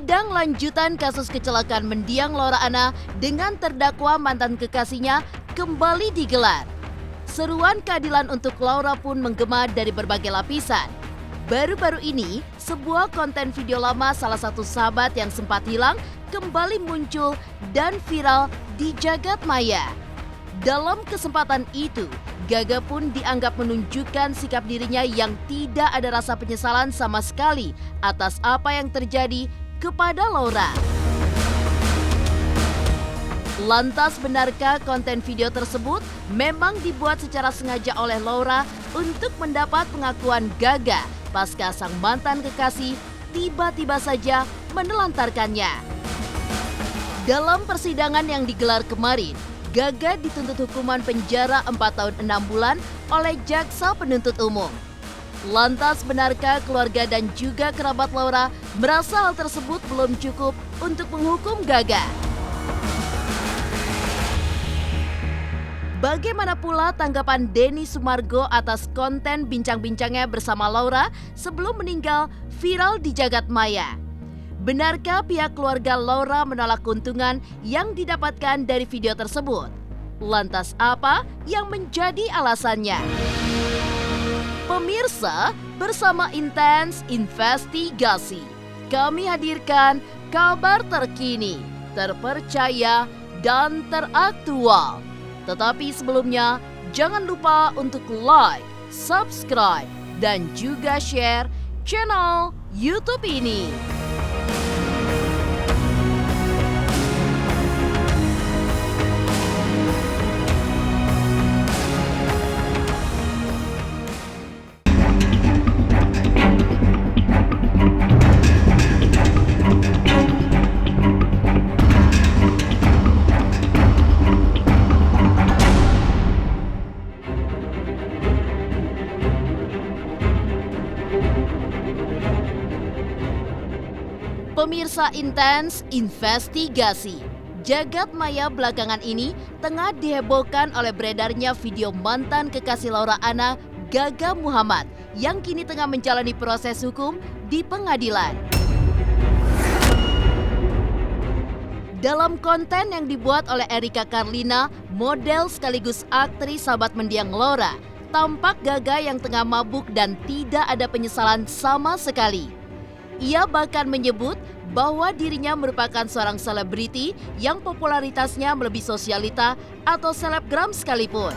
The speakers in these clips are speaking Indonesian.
Sidang lanjutan kasus kecelakaan mendiang Laura Anna dengan terdakwa mantan kekasihnya kembali digelar. Seruan keadilan untuk Laura pun menggema dari berbagai lapisan. Baru-baru ini, sebuah konten video lama salah satu sahabat yang sempat hilang kembali muncul dan viral di jagat maya. Dalam kesempatan itu, Gaga pun dianggap menunjukkan sikap dirinya yang tidak ada rasa penyesalan sama sekali atas apa yang terjadi kepada Laura. Lantas benarkah konten video tersebut memang dibuat secara sengaja oleh Laura untuk mendapat pengakuan Gaga pasca sang mantan kekasih tiba-tiba saja menelantarkannya? Dalam persidangan yang digelar kemarin, Gaga dituntut hukuman penjara 4 tahun 6 bulan oleh jaksa penuntut umum. Lantas benarkah keluarga dan juga kerabat Laura merasa hal tersebut belum cukup untuk menghukum Gaga? Bagaimana pula tanggapan Denny Sumargo atas konten bincang-bincangnya bersama Laura sebelum meninggal viral di jagat maya? Benarkah pihak keluarga Laura menolak keuntungan yang didapatkan dari video tersebut? Lantas apa yang menjadi alasannya? Pemirsa, bersama Intens Investigasi, kami hadirkan kabar terkini, terpercaya, dan teraktual. Tetapi sebelumnya, jangan lupa untuk like, subscribe, dan juga share channel YouTube ini. Pemirsa Intens Investigasi, jagat maya belakangan ini tengah dihebohkan oleh beredarnya video mantan kekasih Laura Anna, Gaga Muhammad, yang kini tengah menjalani proses hukum di pengadilan. Dalam konten yang dibuat oleh Erika Carlina, model sekaligus aktris sahabat mendiang Laura, tampak Gaga yang tengah mabuk dan tidak ada penyesalan sama sekali. Ia bahkan menyebut bahwa dirinya merupakan seorang selebriti yang popularitasnya melebihi sosialita atau selebgram sekalipun.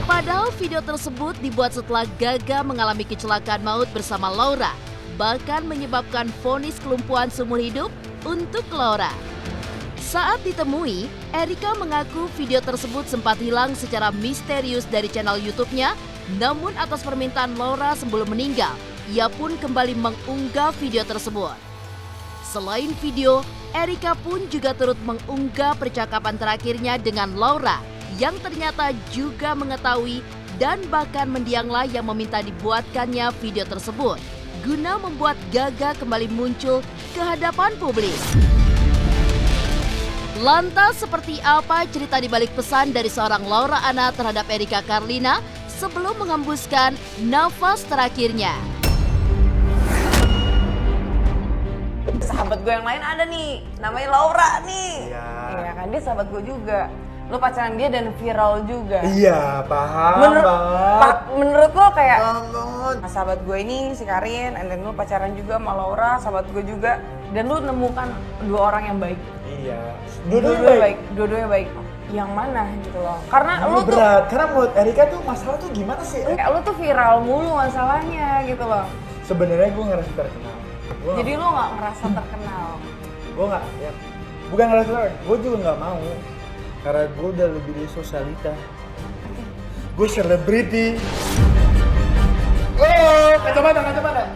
Padahal video tersebut dibuat setelah Gaga mengalami kecelakaan maut bersama Laura, bahkan menyebabkan vonis kelumpuhan seumur hidup untuk Laura. Saat ditemui, Erika mengaku video tersebut sempat hilang secara misterius dari channel YouTube-nya. Namun atas permintaan Laura sebelum meninggal, ia pun kembali mengunggah video tersebut. Selain video, Erika pun juga turut mengunggah percakapan terakhirnya dengan Laura yang ternyata juga mengetahui dan bahkan mendianglah yang meminta dibuatkannya video tersebut guna membuat Gaga kembali muncul ke hadapan publik. Lantas seperti apa cerita di balik pesan dari seorang Laura Anna terhadap Erika Carlina sebelum mengembuskan nafas terakhirnya? Sahabat gue yang lain ada nih, namanya Laura nih. Iya kan, dia sahabat gue juga. Lo pacaran dia dan viral juga. Iya, paham banget. Menurut lo kayak banget. sahabat gue ini si Karin, and then lo pacaran juga sama Laura, sahabat gue juga. Dan lo nemukan dua orang yang baik. Iya. Dua-duanya baik. Yang mana gitu loh. Karena Ini lo tuh berat, karena menurut Erika tuh masalah tuh gimana sih? kayak lo tuh viral mulu masalahnya gitu loh. Sebenarnya gue ngerasa terkenal. Jadi lo nggak ngerasa terkenal. Gue nggak, ya, bukan ngerasa terkenal, gue juga nggak mau. Karena gue udah lebih dari sosialita. Gue selebriti. Oh, kacamata.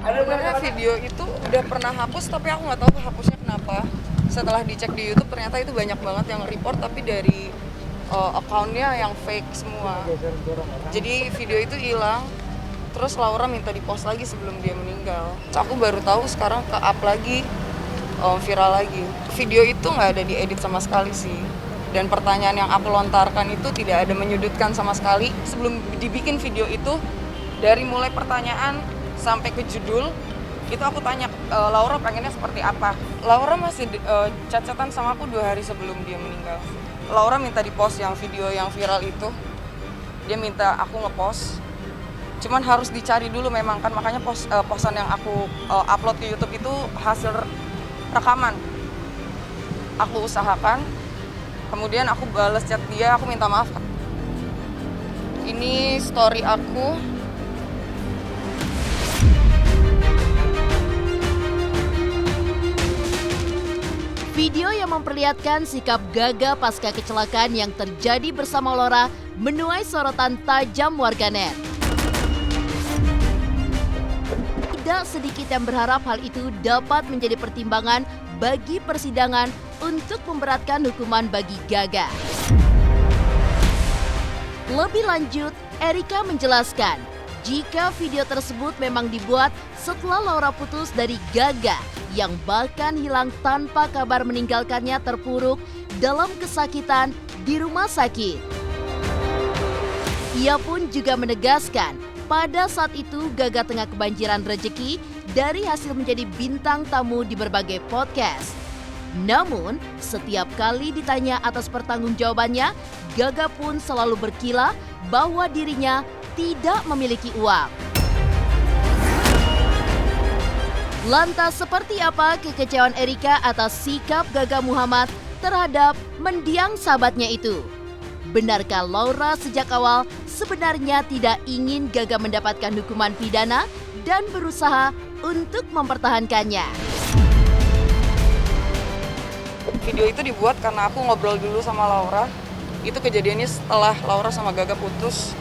Ada Sebenarnya video itu udah pernah hapus, tapi aku nggak tahu hapusnya kenapa. Setelah dicek di YouTube ternyata itu banyak banget yang report, tapi dari account-nya yang fake semua. Jadi video itu hilang, terus Laura minta di-post lagi sebelum dia meninggal. Aku baru tahu sekarang ke-up lagi, viral lagi. Video itu nggak ada diedit sama sekali sih. Dan pertanyaan yang aku lontarkan itu tidak ada menyudutkan sama sekali. Sebelum dibikin video itu, dari mulai pertanyaan sampai ke judul, itu aku tanya Laura pengennya seperti apa. Laura masih chat-chatan sama aku 2 hari sebelum dia meninggal. Laura minta di-post yang video yang viral itu. Dia minta aku nge-post. Cuman harus dicari dulu memang kan, makanya posan yang aku upload ke YouTube itu hasil rekaman. Aku usahakan, kemudian aku balas chat dia, aku minta maaf. Ini story aku. Video yang memperlihatkan sikap Gaga pasca kecelakaan yang terjadi bersama Laura menuai sorotan tajam warganet. Tidak sedikit yang berharap hal itu dapat menjadi pertimbangan bagi persidangan untuk memberatkan hukuman bagi Gaga. Lebih lanjut, Erika menjelaskan jika video tersebut memang dibuat setelah Laura putus dari Gaga yang bahkan hilang tanpa kabar meninggalkannya terpuruk dalam kesakitan di rumah sakit. Ia pun juga menegaskan pada saat itu Gaga tengah kebanjiran rejeki dari hasil menjadi bintang tamu di berbagai podcast. Namun, setiap kali ditanya atas pertanggungjawabannya, Gaga pun selalu berkilah bahwa dirinya tidak memiliki uang. Lantas seperti apa kekecewaan Erika atas sikap Gaga Muhammad terhadap mendiang sahabatnya itu? Benarkah Laura sejak awal sebenarnya tidak ingin Gaga mendapatkan hukuman pidana dan berusaha untuk mempertahankannya? Video itu dibuat karena aku ngobrol dulu sama Laura. Itu kejadiannya setelah Laura sama Gaga putus.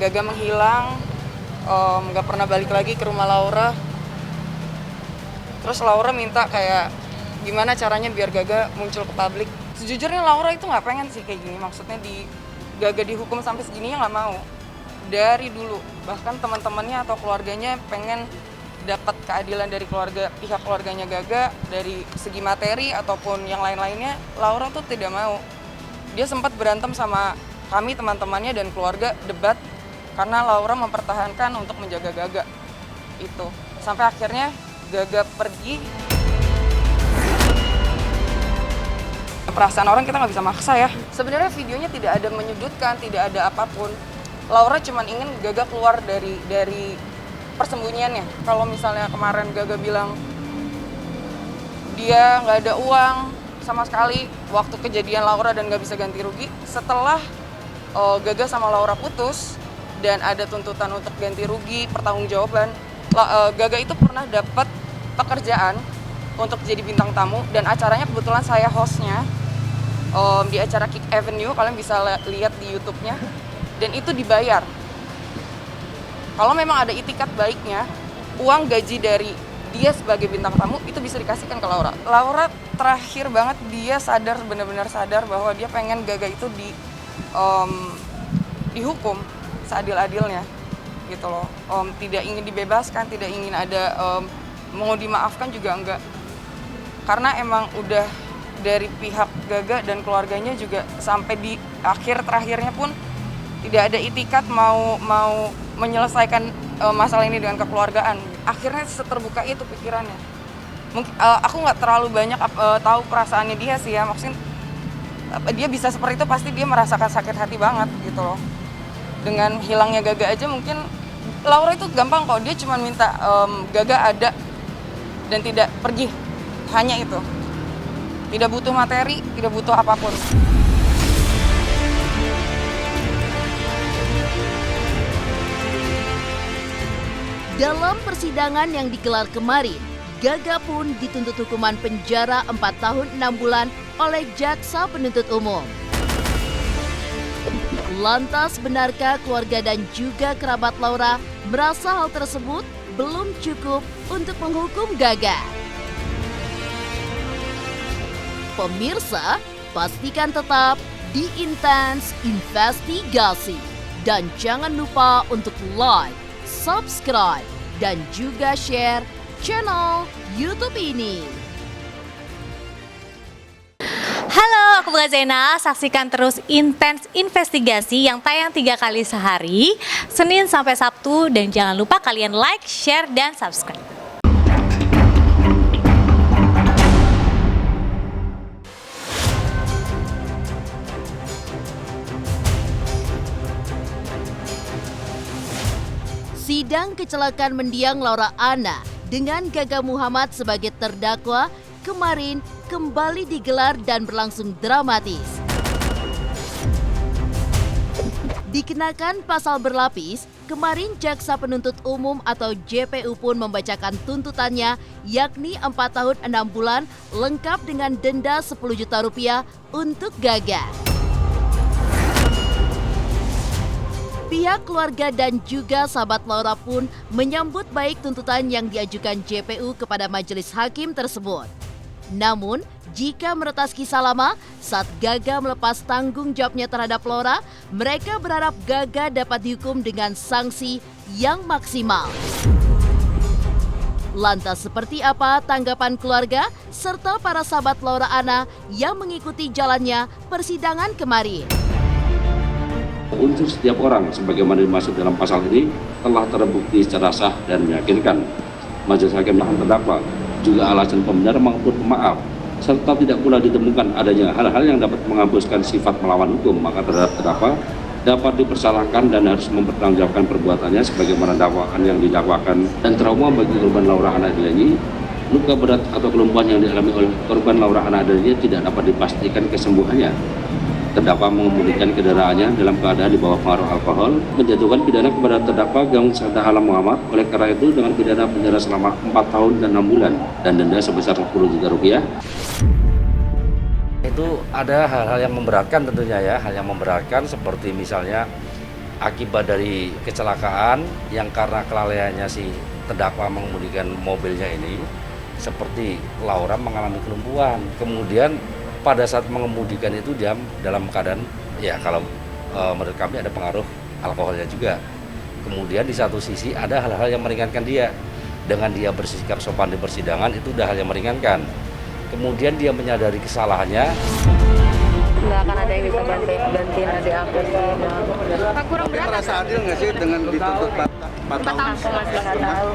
Gaga menghilang, nggak pernah balik lagi ke rumah Laura. Terus Laura minta kayak gimana caranya biar Gaga muncul ke publik. Sejujurnya Laura itu nggak pengen sih kayak gini. Maksudnya Gaga dihukum sampai segininya nggak mau. Dari dulu, bahkan teman-temannya atau keluarganya pengen dapat keadilan dari pihak keluarganya Gaga dari segi materi ataupun yang lain-lainnya. Laura tuh tidak mau. Dia sempat berantem sama kami teman-temannya dan keluarga, debat karena Laura mempertahankan untuk menjaga Gaga. Itu sampai akhirnya Gaga pergi. Perasaan orang kita nggak bisa maksa ya. Sebenarnya videonya tidak ada menyudutkan, tidak ada apapun. Laura cuma ingin Gaga keluar dari persembunyiannya. Kalau misalnya kemarin Gaga bilang dia nggak ada uang sama sekali waktu kejadian Laura dan nggak bisa ganti rugi, setelah Gaga sama Laura putus dan ada tuntutan untuk ganti rugi, pertanggungjawaban, Gaga itu pernah dapat pekerjaan untuk jadi bintang tamu dan acaranya kebetulan saya hostnya di acara Kick Avenue, kalian bisa lihat di YouTube-nya, dan itu dibayar. Kalau memang ada itikat baiknya, uang gaji dari dia sebagai bintang tamu itu bisa dikasihkan ke Laura. Laura terakhir banget dia sadar, benar-benar sadar bahwa dia pengen Gaga itu dihukum seadil-adilnya gitu loh. Tidak ingin dibebaskan, tidak ingin ada mau dimaafkan juga enggak. Karena emang udah dari pihak Gaga dan keluarganya juga sampai di akhir terakhirnya pun tidak ada itikat mau menyelesaikan masalah ini dengan kekeluargaan. Akhirnya seterbuka itu pikirannya. Mungkin aku nggak terlalu banyak tahu perasaannya dia sih ya. Maksudnya dia bisa seperti itu pasti dia merasakan sakit hati banget gitu loh. Dengan hilangnya Gaga aja mungkin Laura itu gampang kok, dia cuma minta Gaga ada dan tidak pergi. Hanya itu. Tidak butuh materi, tidak butuh apapun. Dalam persidangan yang digelar kemarin, Gaga pun dituntut hukuman penjara 4 tahun 6 bulan oleh jaksa penuntut umum. Lantas benarkah keluarga dan juga kerabat Laura merasa hal tersebut belum cukup untuk menghukum Gaga? Pemirsa, pastikan tetap di Intens Investigasi. Dan jangan lupa untuk like, subscribe, dan juga share channel YouTube ini. Halo, aku Bunga Zainal. Saksikan terus Intens Investigasi yang tayang 3 kali sehari, Senin sampai Sabtu. Dan jangan lupa kalian like, share, dan subscribe. Sidang kecelakaan mendiang Laura Anna dengan Gaga Muhammad sebagai terdakwa kemarin kembali digelar dan berlangsung dramatis. Dikenakan pasal berlapis, kemarin Jaksa Penuntut Umum atau JPU pun membacakan tuntutannya, yakni 4 tahun 6 bulan lengkap dengan denda 10 juta rupiah untuk Gaga. Pihak keluarga dan juga sahabat Laura pun menyambut baik tuntutan yang diajukan JPU kepada majelis hakim tersebut. Namun, jika meretas kisah lama, saat Gaga melepas tanggung jawabnya terhadap Laura, mereka berharap Gaga dapat dihukum dengan sanksi yang maksimal. Lantas seperti apa tanggapan keluarga serta para sahabat Laura Anna yang mengikuti jalannya persidangan kemarin? Unsur setiap orang sebagaimana dimaksud dalam pasal ini telah terbukti secara sah dan meyakinkan. Majelis hakim menahan terdakwa juga alasan pembenar maupun pemaaf, serta tidak pula ditemukan adanya hal-hal yang dapat menghapuskan sifat melawan hukum, maka terhadap terdakwa dapat dipersalahkan dan harus mempertanggungjawabkan perbuatannya sebagaimana dakwaan yang didakwakan. Dan trauma bagi korban Laura Anna Adilani, luka berat atau kelumpuhan yang dialami oleh korban Laura Anna Adilani tidak dapat dipastikan kesembuhannya. Terdakwa mengemudikan kendaraannya dalam keadaan di bawah pengaruh alkohol, menjatuhkan pidana kepada terdakwa Gang Sada Alam Muhammad. Oleh karena itu dengan pidana penjara selama 4 tahun dan 6 bulan dan denda sebesar 10 juta rupiah. Itu ada hal-hal yang memberatkan tentunya ya, hal yang memberatkan seperti misalnya akibat dari kecelakaan yang karena kelalaiannya si terdakwa mengemudikan mobilnya ini, seperti Laura mengalami kelumpuhan. Kemudian pada saat mengemudikan itu dia dalam keadaan, ya kalau menurut kami ada pengaruh alkoholnya juga. Kemudian di satu sisi ada hal-hal yang meringankan dia. Dengan dia bersikap sopan di persidangan itu udah hal yang meringankan. Kemudian dia menyadari kesalahannya. Nggak akan ada yang bisa gantiin adik aku sih. Kurang berat. Merasa adil nggak sih dengan dituntut 4 tahun? Aku masih nggak tahu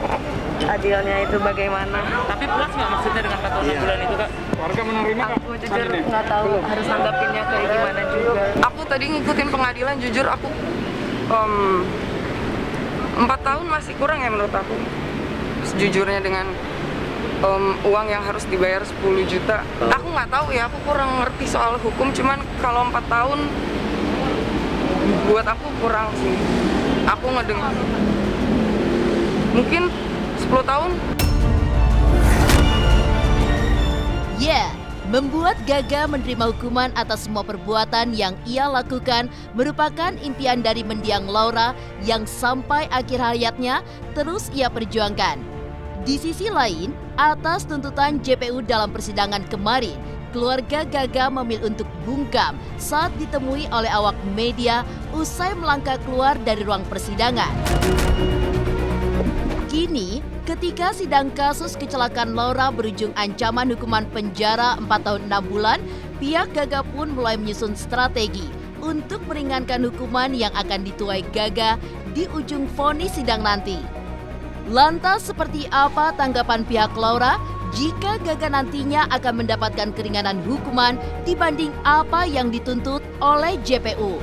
adilnya itu bagaimana. Tapi puas nggak maksudnya dengan 4 tahun 6 bulan itu, Kak? Warga menerima, Kak? Aku jujur nggak tahu harus nanggapinnya kayak gimana juga. Aku tadi ngikutin pengadilan, jujur aku 4 tahun masih kurang ya menurut aku. Sejujurnya dengan uang yang harus dibayar 10 juta. Aku nggak tahu ya, aku kurang ngerti soal hukum, cuman kalau 4 tahun buat aku kurang sih. Aku ngedengar mungkin 10 tahun. Ya, membuat Gaga menerima hukuman atas semua perbuatan yang ia lakukan merupakan impian dari mendiang Laura yang sampai akhir hayatnya terus ia perjuangkan. Di sisi lain, atas tuntutan JPU dalam persidangan kemarin, keluarga Gaga memilih untuk bungkam saat ditemui oleh awak media usai melangkah keluar dari ruang persidangan. Kini, ketika sidang kasus kecelakaan Laura berujung ancaman hukuman penjara 4 tahun 6 bulan, pihak Gaga pun mulai menyusun strategi untuk meringankan hukuman yang akan dituai Gaga di ujung vonis sidang nanti. Lantas seperti apa tanggapan pihak Laura jika Gaga nantinya akan mendapatkan keringanan hukuman dibanding apa yang dituntut oleh JPU?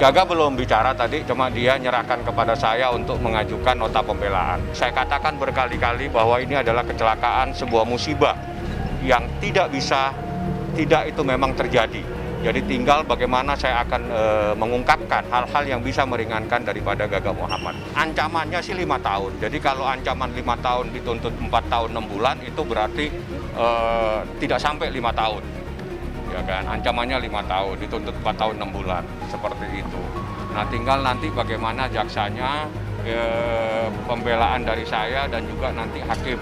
Gaga belum bicara tadi, cuma dia nyerahkan kepada saya untuk mengajukan nota pembelaan. Saya katakan berkali-kali bahwa ini adalah kecelakaan, sebuah musibah yang tidak itu memang terjadi. Jadi tinggal bagaimana saya akan mengungkapkan hal-hal yang bisa meringankan daripada Gaga Muhammad. Ancamannya sih 5 tahun. Jadi kalau ancaman 5 tahun dituntut 4 tahun 6 bulan itu berarti tidak sampai 5 tahun. Ya kan, ancamannya 5 tahun, dituntut 4 tahun 6 bulan, seperti itu. Nah, tinggal nanti bagaimana jaksanya, pembelaan dari saya dan juga nanti hakim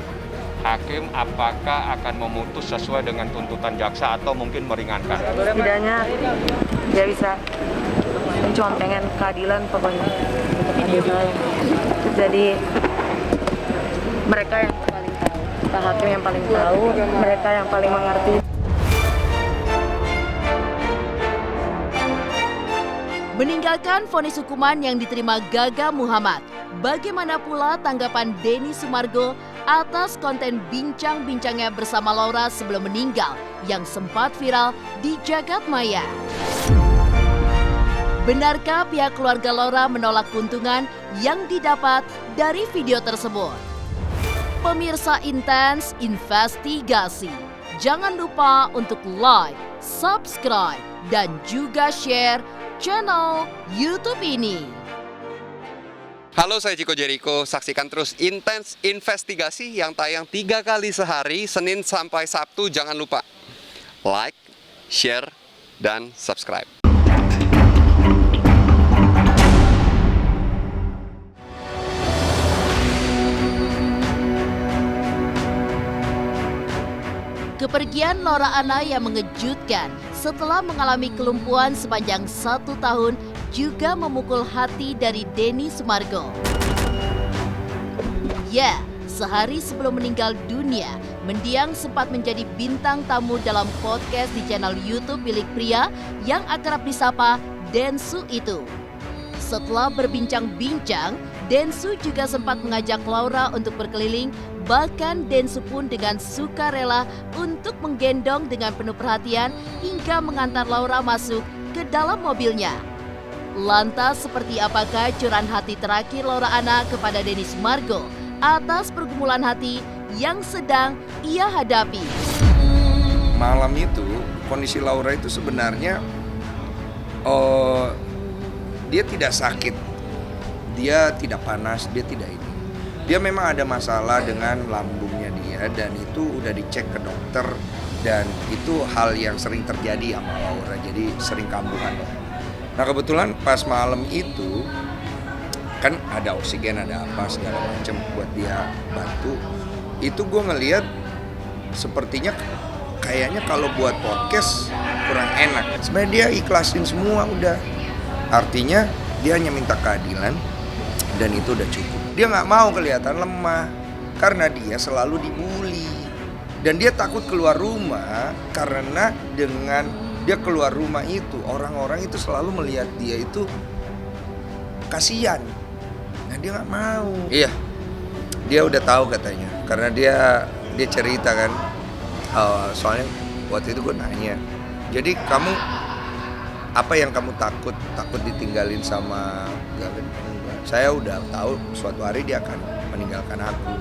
apakah akan memutus sesuai dengan tuntutan jaksa atau mungkin meringankan. Setidaknya dia bisa cuma pengen keadilan pokoknya. Jadi mereka yang paling tahu, Pak Hakim yang paling tahu, mereka yang paling mengerti. Meninggalkan vonis hukuman yang diterima Gaga Muhammad, bagaimana pula tanggapan Denny Sumargo atas konten bincang-bincangnya bersama Laura sebelum meninggal yang sempat viral di jagat maya. Benarkah pihak keluarga Laura menolak keuntungan yang didapat dari video tersebut? Pemirsa Intens Investigasi, jangan lupa untuk like, subscribe, dan juga share channel YouTube ini. Halo, saya Chico Jericho. Saksikan terus Intens Investigasi yang tayang 3 kali sehari, Senin sampai Sabtu. Jangan lupa like, share, dan subscribe. Kepergian Laura Anna yang mengejutkan setelah mengalami kelumpuhan sepanjang 1 tahun juga memukul hati dari Denny Sumargo. Ya, sehari sebelum meninggal dunia, mendiang sempat menjadi bintang tamu dalam podcast di channel YouTube milik pria yang akrab disapa Densu itu. Setelah berbincang-bincang, Densu juga sempat mengajak Laura untuk berkeliling. Bahkan Densu pun dengan sukarela untuk menggendong dengan penuh perhatian hingga mengantar Laura masuk ke dalam mobilnya. Lantas seperti apakah curahan hati terakhir Laura Anna kepada Denny Sumargo atas pergumulan hati yang sedang ia hadapi? Malam itu kondisi Laura itu sebenarnya dia tidak sakit, dia tidak panas, dia tidak ini. Dia memang ada masalah dengan lambungnya dia dan itu udah dicek ke dokter dan itu hal yang sering terjadi sama Laura, jadi sering kambuhan. Nah kebetulan pas malam itu kan ada oksigen, ada apa segala macam buat dia bantu. Itu gue ngelihat sepertinya kayaknya kalau buat podcast kurang enak. Sebenarnya dia ikhlasin semua udah. Artinya dia hanya minta keadilan dan itu udah cukup. Dia nggak mau kelihatan lemah karena dia selalu dibully dan dia takut keluar rumah karena dengan dia keluar rumah itu orang-orang itu selalu melihat dia itu kasihan. Nah dia nggak mau. Iya, dia udah tahu katanya karena dia cerita kan. Soalnya waktu itu gue nanya, jadi kamu apa yang kamu takut ditinggalin sama Galen? Saya udah tahu suatu hari dia akan meninggalkan aku.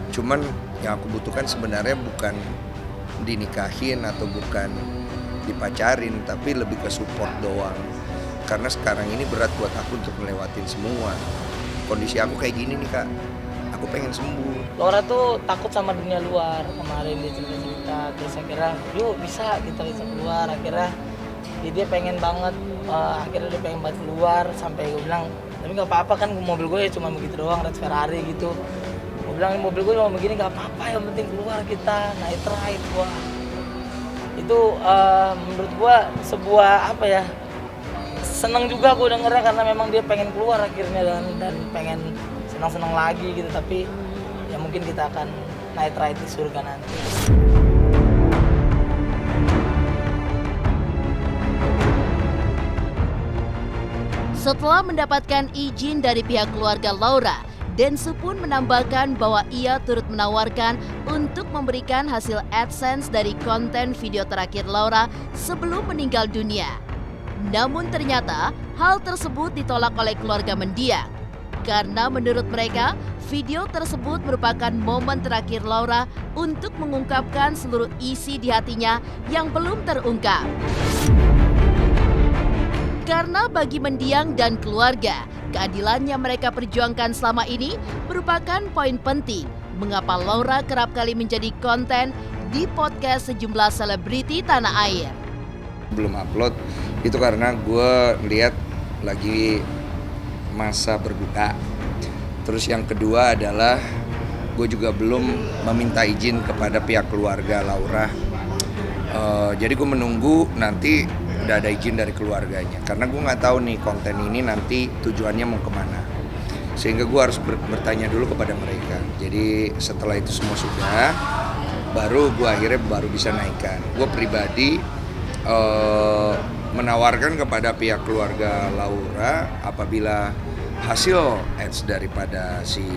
Cuman yang aku butuhkan sebenarnya bukan dinikahin atau bukan dipacarin, tapi lebih ke support doang. Karena sekarang ini berat buat aku untuk melewatin semua. Kondisi aku kayak gini nih Kak, aku pengen sembuh. Laura tuh takut sama dunia luar. Kemarin dia cerita-cerita, terus akhirnya yuk bisa kita keluar. Akhirnya dia pengen banget, akhirnya dia pengen banget keluar. Sampai gue bilang, tapi gak apa-apa kan mobil gue ya cuma begitu doang, Red Ferrari gitu. Gue bilang mobil gue cuma begini gak apa-apa, yang penting keluar kita, night ride. Wah itu menurut gue sebuah apa ya, seneng juga gue dengernya karena memang dia pengen keluar akhirnya dan pengen senang-senang lagi gitu. Tapi ya mungkin kita akan night ride di surga nanti. Setelah mendapatkan izin dari pihak keluarga Laura, Densu pun menambahkan bahwa ia turut menawarkan untuk memberikan hasil AdSense dari konten video terakhir Laura sebelum meninggal dunia. Namun ternyata hal tersebut ditolak oleh keluarga mendiang. Karena menurut mereka, video tersebut merupakan momen terakhir Laura untuk mengungkapkan seluruh isi di hatinya yang belum terungkap. Karena bagi mendiang dan keluarga, keadilan yang mereka perjuangkan selama ini merupakan poin penting mengapa Laura kerap kali menjadi konten di podcast sejumlah selebriti tanah air. Belum upload itu karena gue lihat lagi masa berduka. Terus yang kedua adalah gue juga belum meminta izin kepada pihak keluarga Laura. Jadi gue menunggu nanti udah ada izin dari keluarganya, karena gue nggak tahu nih konten ini nanti tujuannya mau kemana, sehingga gue harus bertanya dulu kepada mereka. Jadi setelah itu semua sudah, baru gue akhirnya bisa naikkan. Gue pribadi menawarkan kepada pihak keluarga Laura apabila hasil ads daripada si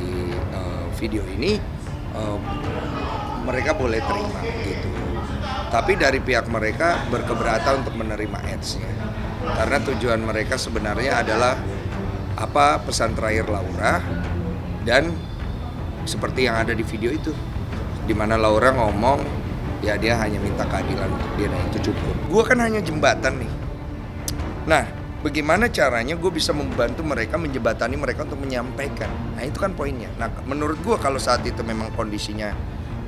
video ini mereka boleh terima gitu. Tapi dari pihak mereka berkeberatan untuk menerima ads-nya. Karena tujuan mereka sebenarnya adalah apa pesan terakhir Laura dan seperti yang ada di video itu, di mana Laura ngomong ya dia hanya minta keadilan untuk dia dan itu cukup. Gue kan hanya jembatan nih. Nah, bagaimana caranya gue bisa membantu mereka, menjembatani mereka untuk menyampaikan. Nah itu kan poinnya. Nah menurut gue kalau saat itu memang kondisinya,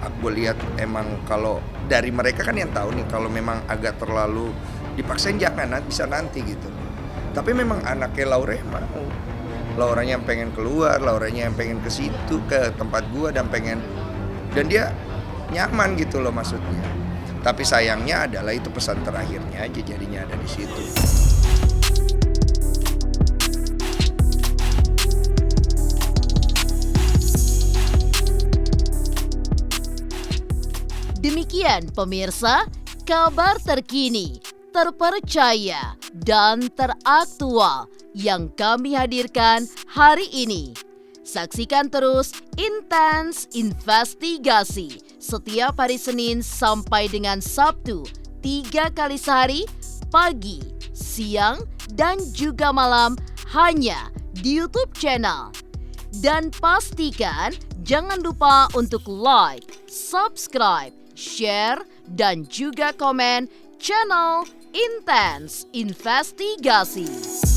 aku lihat emang kalau dari mereka kan yang tahu nih kalau memang agak terlalu dipaksain jangan, bisa nanti gitu. Tapi memang anaknya Laura yang mau. Lauranya yang pengen keluar, Lauranya yang pengen ke situ, ke tempat gua dan dia nyaman gitu loh maksudnya. Tapi sayangnya adalah itu pesan terakhirnya aja jadinya ada di situ. Demikian pemirsa, kabar terkini, terpercaya, dan teraktual yang kami hadirkan hari ini. Saksikan terus Intens Investigasi setiap hari Senin sampai dengan Sabtu 3 kali sehari, pagi, siang, dan juga malam hanya di YouTube channel. Dan pastikan jangan lupa untuk like, subscribe, share, dan juga komen channel Intens Investigasi.